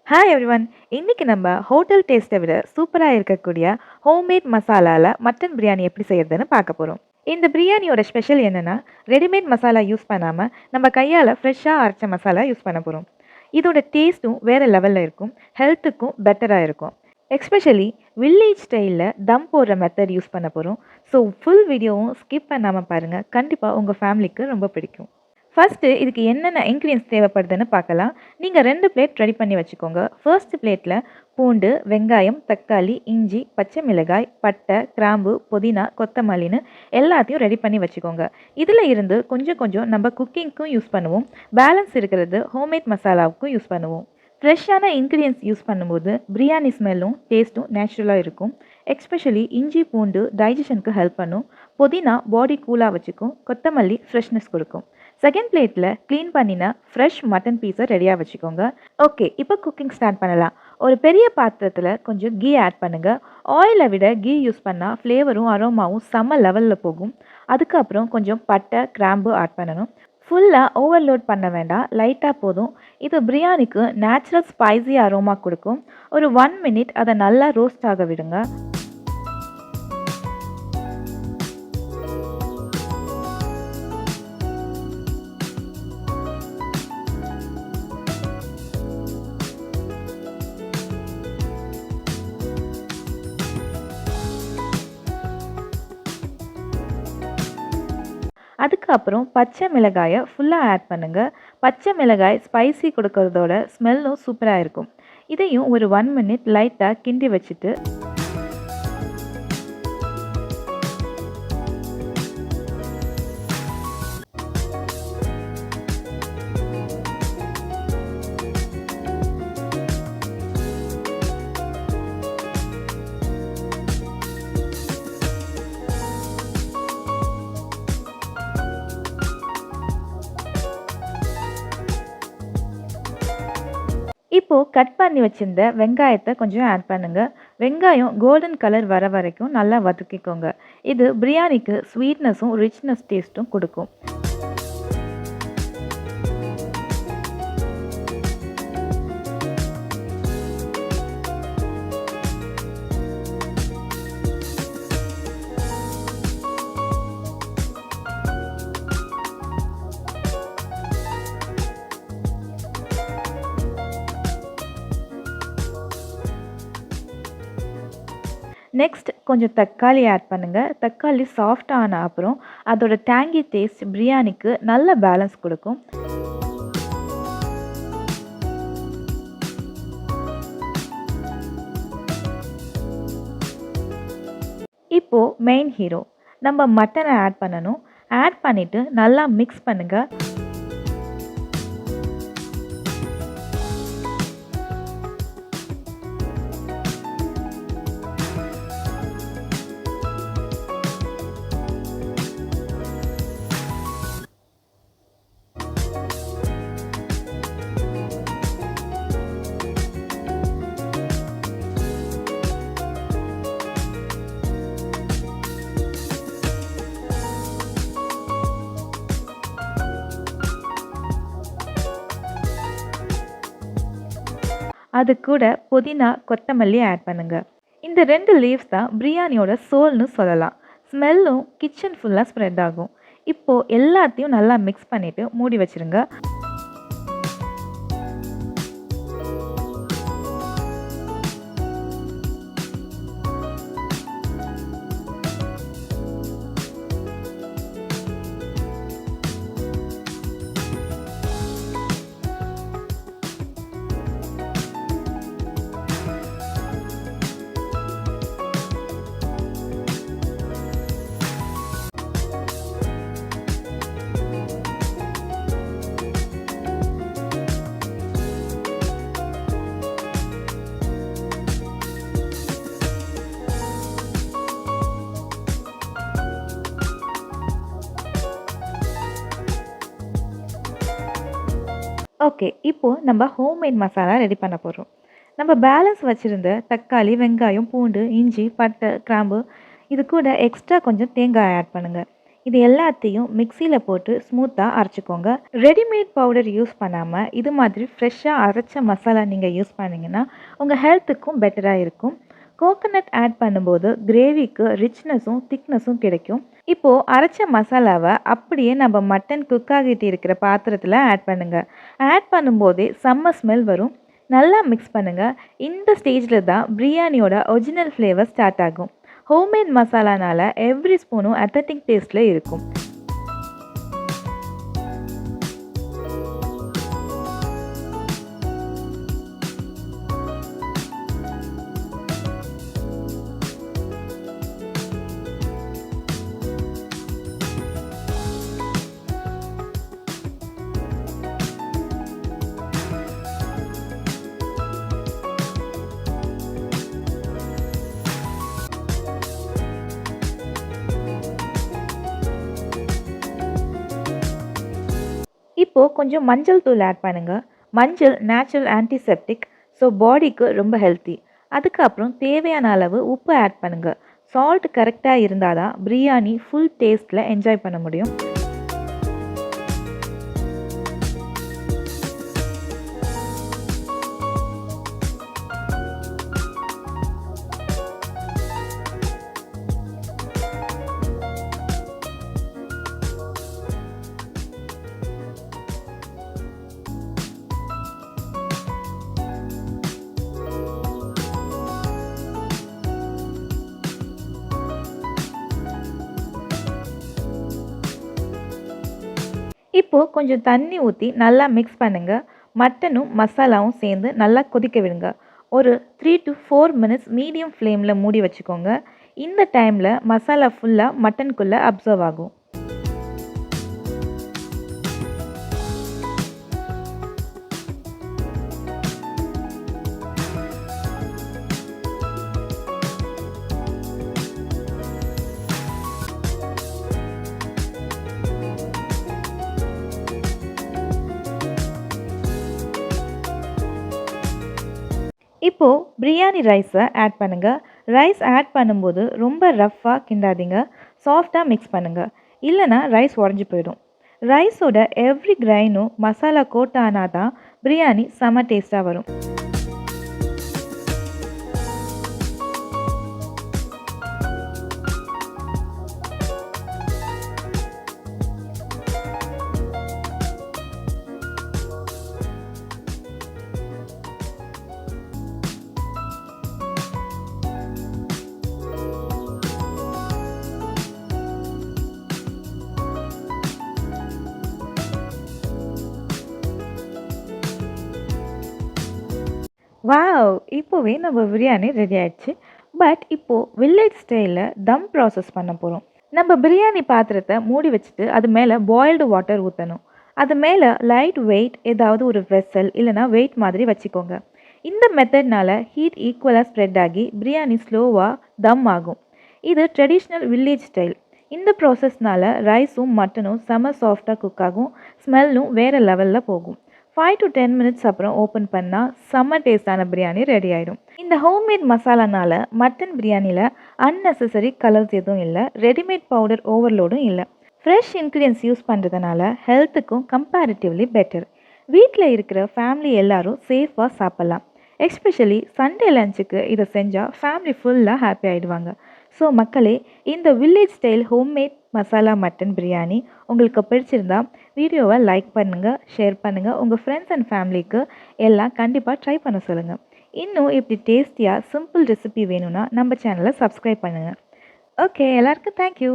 Hi everyone. இன்னைக்கு நம்ம hotel டேஸ்ட்டை விட சூப்பராக இருக்கக்கூடிய ஹோம்மேட் மசாலால மட்டன் பிரியாணி எப்படி செய்யறதுன்னு பார்க்க போகிறோம். இந்த பிரியாணியோட ஸ்பெஷல் என்னன்னா, ரெடிமேட் மசாலா யூஸ் பண்ணாமல் நம்ம கையால் ஃப்ரெஷ்ஷாக அரைச்ச மசாலா யூஸ் பண்ண போகிறோம். இதோட டேஸ்ட்டும் வேறு லெவலில் இருக்கும், ஹெல்த்துக்கும் பெட்டராக இருக்கும். எஸ்பெஷலி வில்லேஜ் ஸ்டைலில் தம் போடுற மெத்தட் யூஸ் பண்ண போகிறோம். ஸோ ஃபுல் வீடியோவும் ஸ்கிப் பண்ணாமல் பாருங்கள், கண்டிப்பாக உங்கள் ஃபேமிலிக்கு ரொம்ப பிடிக்கும். ஃபர்ஸ்ட்டு இதுக்கு என்னென்ன இன்க்ரீடியன்ஸ் தேவைப்படுதுன்னு பார்க்கலாம். நீங்கள் 2 பிளேட் ரெடி பண்ணி வச்சுக்கோங்க. ஃபர்ஸ்ட் பிளேட்டில் பூண்டு, வெங்காயம், தக்காளி, இஞ்சி, பச்சை மிளகாய், பட்டை, கிராம்பு, புதினா, கொத்தமல்லின்னு எல்லாத்தையும் ரெடி பண்ணி வச்சுக்கோங்க. இதில் இருந்து கொஞ்சம் கொஞ்சம் நம்ம குக்கிங்க்கும் யூஸ் பண்ணுவோம். பேலன்ஸ் இருக்கிறது ஹோம்மேட் மசாலாவுக்கும் யூஸ் பண்ணுவோம். ஃப்ரெஷ்ஷான இன்க்ரீடியன்ஸ் யூஸ் பண்ணும்போது பிரியாணி ஸ்மெல்லும் டேஸ்ட்டும் நேச்சுரலாக இருக்கும். எஸ்பெஷலி இஞ்சி பூண்டு டைஜஷனுக்கு ஹெல்ப் பண்ணும். புதினா பாடி கூலாக வச்சுக்கும். கொத்தமல்லி ஃப்ரெஷ்னஸ் கொடுக்கும். செகண்ட் பிளேட்டில் க்ளீன் பண்ணின ஃப்ரெஷ் மட்டன் பீஸை ரெடியாக வச்சுக்கோங்க. ஓகே, இப்போ குக்கிங் ஸ்டார்ட் பண்ணலாம். ஒரு பெரிய பாத்திரத்தில் கொஞ்சம் கீ ஆட் பண்ணுங்கள். ஆயிலை விட கீ யூஸ் பண்ணால் ஃப்ளேவரும் அரோமாவும் செம்ம லெவலில் போகும். அதுக்கப்புறம் கொஞ்சம் பட்டை கிராம்பு ஆட் பண்ணணும். ஃபுல்லாக ஓவர்லோட் பண்ண வேண்டாம், லைட்டாக போதும். இது பிரியாணிக்கு நேச்சுரல் ஸ்பைசி அரோமா கொடுக்கும். ஒரு 1 மினிட் அதை நல்லா ரோஸ்ட் ஆக விடுங்க. அதுக்கப்புறம் பச்சை மிளகாயை ஃபுல்லாக ஆட் பண்ணுங்கள். பச்சை மிளகாய் ஸ்பைசி கொடுக்கறதோட ஸ்மெல்லும் சூப்பராக இருக்கும். இதையும் ஒரு 1 மினிட் லைட்டாக கிண்டி வச்சுட்டு இப்போது கட் பண்ணி வச்சிருந்த வெங்காயத்தை கொஞ்சம் ஆட் பண்ணுங்கள். வெங்காயம் கோல்டன் கலர் வர வரைக்கும் நல்லா வதக்கிக்கோங்க. இது பிரியாணிக்கு ஸ்வீட்னஸும் ரிச்னஸ் டேஸ்ட்டும் கொடுக்கும். நெக்ஸ்ட் கொஞ்சம் தக்காளி ஆட் பண்ணுங்கள். தக்காளி சாஃப்ட் ஆன அப்புறம் அதோட டேங்கி டேஸ்ட் பிரியாணிக்கு நல்ல பேலன்ஸ் கொடுக்கும். இப்போது மெயின் ஹீரோ நம்ம மட்டனை ஆட் பண்ணணும். ஆட் பண்ணிவிட்டு நல்லா மிக்ஸ் பண்ணுங்கள். அது கூட புதினா கொத்தமல்லி ஆட் பண்ணுங்கள். இந்த 2 லீவ்ஸ் தான் பிரியாணியோட சோல்னு சொல்லலாம். ஸ்மெல்லும் கிச்சன் ஃபுல்லாக ஸ்ப்ரெட் ஆகும். இப்போது எல்லாத்தையும் நல்லா மிக்ஸ் பண்ணிவிட்டு மூடி வச்சுருங்க. ஓகே, இப்போது நம்ம ஹோம்மேட் மசாலா ரெடி பண்ண போகிறோம். நம்ம பேலன்ஸ் வச்சுருந்த தக்காளி, வெங்காயம், பூண்டு, இஞ்சி, பட்டை, கிராம்பு இது கூட எக்ஸ்ட்ரா கொஞ்சம் தேங்காய் ஆட் பண்ணுங்கள். இது எல்லாத்தையும் மிக்ஸியில் போட்டு ஸ்மூத்தாக அரைச்சிக்கோங்க. ரெடிமேட் பவுடர் யூஸ் பண்ணாமல் இது மாதிரி ஃப்ரெஷ்ஷாக அரைச்ச மசாலா நீங்கள் யூஸ் பண்ணிங்கன்னா உங்கள் ஹெல்த்துக்கும் பெட்டராக இருக்கும். கோகோனட் ஆட் பண்ணும்போது கிரேவிக்கு ரிச்னஸும் திக்னஸும் கிடைக்கும். இப்போது அரைச்ச மசாலாவை அப்படியே நம்ம மட்டன் குக் ஆகிட்டு இருக்கிற பாத்திரத்தில் ஆட் பண்ணுங்கள். ஆட் பண்ணும்போதே செம்ம ஸ்மெல் வரும். நல்லா மிக்ஸ் பண்ணுங்கள். இந்த ஸ்டேஜில் தான் பிரியாணியோட ஒரிஜினல் ஃப்ளேவர் ஸ்டார்ட் ஆகும். ஹோம்மேட் மசாலானால எவ்ரி ஸ்பூனும் அத்தன்டிக் டேஸ்ட்டில் இருக்கும். இப்போது கொஞ்சம் மஞ்சள் தூள் ஆட் பண்ணுங்கள். மஞ்சள் நேச்சுரல் ஆன்டிசெப்டிக், ஸோ பாடிக்கு ரொம்ப ஹெல்த்தி. அதுக்கப்புறம் தேவையான அளவு உப்பு ஆட் பண்ணுங்கள். சால்ட் கரெக்டாக இருந்தால் தான் பிரியாணி ஃபுல் டேஸ்ட்டில் என்ஜாய் பண்ண முடியும். இப்போது கொஞ்சம் தண்ணி ஊற்றி நல்லா மிக்ஸ் பண்ணுங்கள். மட்டனும் மசாலாவும் சேர்ந்து நல்லா கொதிக்க விடுங்க. ஒரு 3 to 4 மினிட்ஸ் மீடியம் ஃப்ளேமில் மூடி வச்சுக்கோங்க. இந்த டைமில் மசாலா ஃபுல்லாக மட்டனுக்குள்ளே அப்சர்வ் ஆகும். இப்போது பிரியாணி ரைஸை ஆட் பண்ணுங்கள். ரைஸ் ஆட் பண்ணும்போது ரொம்ப ரஃப்பாக கிண்டாதீங்க. சாஃப்டாக மிக்ஸ் பண்ணுங்கள். இல்லைனா ரைஸ் உடஞ்சி போயிடும். ரைஸோட எவ்ரி கிரைனும் மசாலா கோட் ஆனால் தான் பிரியாணி செம்ம டேஸ்ட்டாக வரும். வாவ்! இப்போவே நம்ம பிரியாணி ரெடி ஆயிடுச்சு. பட் இப்போது வில்லேஜ் ஸ்டைலில் தம் ப்ராசஸ் பண்ண போகிறோம். நம்ம பிரியாணி பாத்திரத்தை மூடி வச்சுட்டு அது மேலே பாயில்டு வாட்டர் ஊற்றணும். அது மேலே லைட் வெயிட் ஏதாவது ஒரு வெசல் இல்லைனா வெயிட் மாதிரி வச்சுக்கோங்க. இந்த மெத்தட்னால ஹீட் ஈக்குவலாக ஸ்ப்ரெட் ஆகி பிரியாணி ஸ்லோவாக தம் ஆகும். இது ட்ரெடிஷ்னல் வில்லேஜ் ஸ்டைல். இந்த ப்ராசஸ்னால ரைஸும் மட்டனும் செம சாஃப்டாக குக் ஆகும். ஸ்மெல்லும் வேறு லெவலில் போகும். 5 to 10 மினிட்ஸ் அப்புறம் ஓப்பன் பண்ணால் செம்ம டேஸ்டான பிரியாணி ரெடி ஆயிடும். இந்த ஹோம்மேட் மசாலானால மட்டன் பிரியாணியில் அன்னெசரி கலர்ஸ் எதுவும் இல்லை. ரெடிமேட் பவுடர் ஓவர்லோடும் இல்லை. ஃப்ரெஷ் இன்க்ரீடியன்ஸ் யூஸ் பண்ணுறதுனால ஹெல்த்துக்கும் கம்பேரிட்டிவ்லி பெட்டர். வீட்டில் இருக்கிற ஃபேமிலி எல்லாரும் சேஃபாக சாப்பிட்லாம். எஸ்பெஷலி சண்டே லஞ்சுக்கு இதை செஞ்சால் ஃபேமிலி ஃபுல்லாக ஹாப்பி ஆகிடுவாங்க. ஸோ மக்களே, இந்த village style homemade masala mutton biryani உங்களுக்கு பிடிச்சிருந்தா வீடியோவை லைக் பண்ணுங்கள், ஷேர் பண்ணுங்கள். உங்கள் ஃப்ரெண்ட்ஸ் அண்ட் ஃபேமிலிக்கு எல்லாம் கண்டிப்பாக ட்ரை பண்ண சொல்லுங்கள். இன்னும் இப்படி டேஸ்டியாக சிம்பிள் ரெசிபி வேணும்னா நம்ம சேனலை சப்ஸ்கிரைப் பண்ணுங்கள். ஓகே, எல்லாருக்கும் தேங்க்யூ.